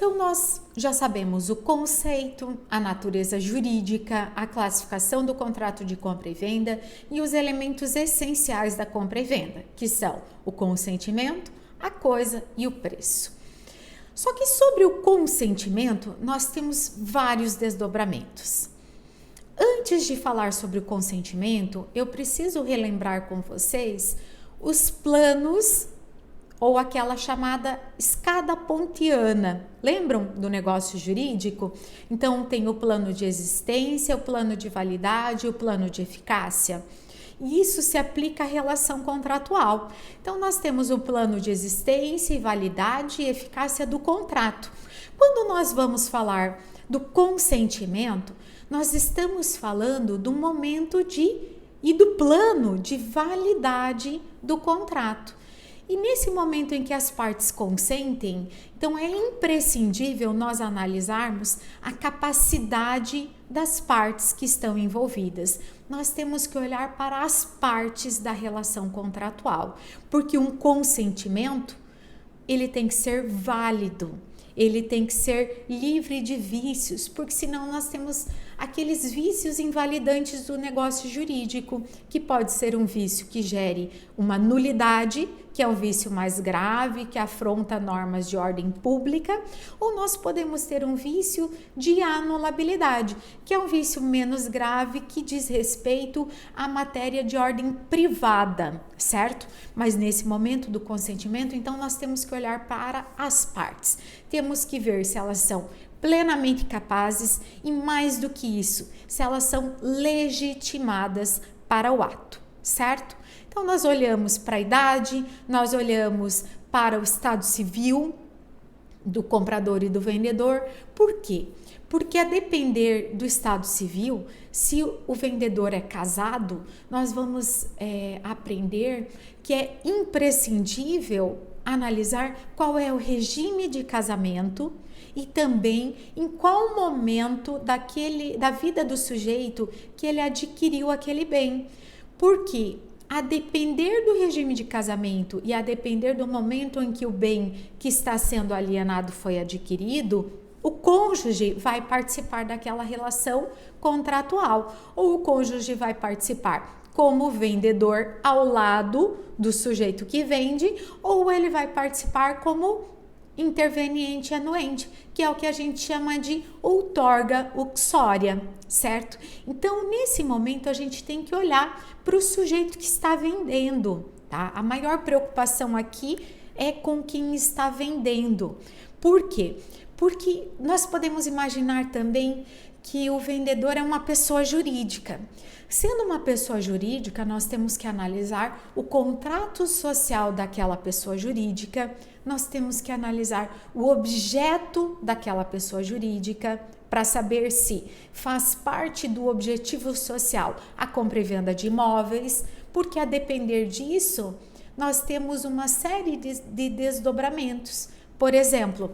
Então, nós já sabemos o conceito, a natureza jurídica, a classificação do contrato de compra e venda e os elementos essenciais da compra e venda, que são o consentimento, a coisa e o preço. Só que sobre o consentimento, nós temos vários desdobramentos. Antes de falar sobre o consentimento, eu preciso relembrar com vocês os planos ou aquela chamada escada pontiana. Lembram do negócio jurídico? Então, tem o plano de existência, o plano de validade, o plano de eficácia. E isso se aplica à relação contratual. Então, nós temos o plano de existência, validade e eficácia do contrato. Quando nós vamos falar do consentimento, nós estamos falando do momento e do plano de validade do contrato. E nesse momento em que as partes consentem, então é imprescindível nós analisarmos a capacidade das partes que estão envolvidas. Nós temos que olhar para as partes da relação contratual, porque um consentimento, ele tem que ser válido, ele tem que ser livre de vícios, porque senão nós temos aqueles vícios invalidantes do negócio jurídico, que pode ser um vício que gere uma nulidade, que é o vício mais grave, que afronta normas de ordem pública, ou nós podemos ter um vício de anulabilidade, que é um vício menos grave, que diz respeito à matéria de ordem privada, certo? Mas nesse momento do consentimento, então nós temos que olhar para as partes, temos que ver se elas são plenamente capazes e, mais do que isso, se elas são legitimadas para o ato, certo? Então, nós olhamos para a idade, nós olhamos para o estado civil do comprador e do vendedor. Por quê? Porque a depender do estado civil, se o vendedor é casado, nós vamos aprender que é imprescindível analisar qual é o regime de casamento e também em qual momento da vida do sujeito que ele adquiriu aquele bem. Porque a depender do regime de casamento e a depender do momento em que o bem que está sendo alienado foi adquirido, o cônjuge vai participar daquela relação contratual, ou o cônjuge vai participar como vendedor ao lado do sujeito que vende, ou ele vai participar como interveniente anuente, que é o que a gente chama de outorga uxória, certo? Então, nesse momento, a gente tem que olhar para o sujeito que está vendendo, tá? A maior preocupação aqui é com quem está vendendo. Por quê? Porque nós podemos imaginar também que o vendedor é uma pessoa jurídica. Sendo uma pessoa jurídica, nós temos que analisar o contrato social daquela pessoa jurídica, nós temos que analisar o objeto daquela pessoa jurídica para saber se faz parte do objetivo social a compra e venda de imóveis, porque a depender disso, nós temos uma série de desdobramentos. Por exemplo,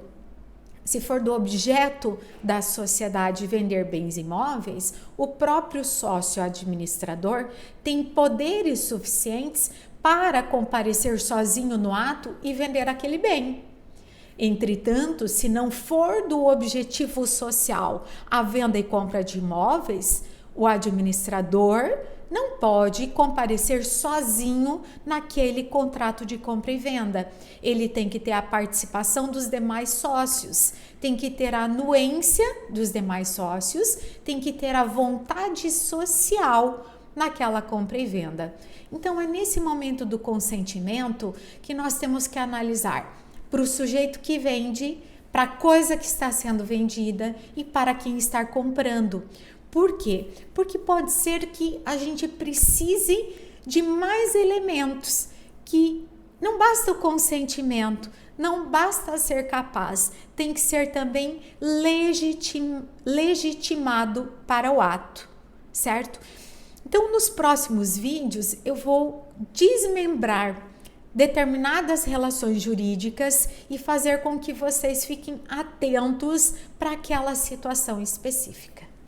se for do objeto da sociedade vender bens imóveis, o próprio sócio administrador tem poderes suficientes para comparecer sozinho no ato e vender aquele bem. Entretanto, se não for do objetivo social a venda e compra de imóveis, o administrador não pode comparecer sozinho naquele contrato de compra e venda. Ele tem que ter a participação dos demais sócios, tem que ter a anuência dos demais sócios, tem que ter a vontade social naquela compra e venda. Então, é nesse momento do consentimento que nós temos que analisar para o sujeito que vende, para a coisa que está sendo vendida e para quem está comprando. Por quê? Porque pode ser que a gente precise de mais elementos, que não basta o consentimento, não basta ser capaz, tem que ser também legitimado para o ato, certo? Então, nos próximos vídeos, eu vou desmembrar determinadas relações jurídicas e fazer com que vocês fiquem atentos para aquela situação específica.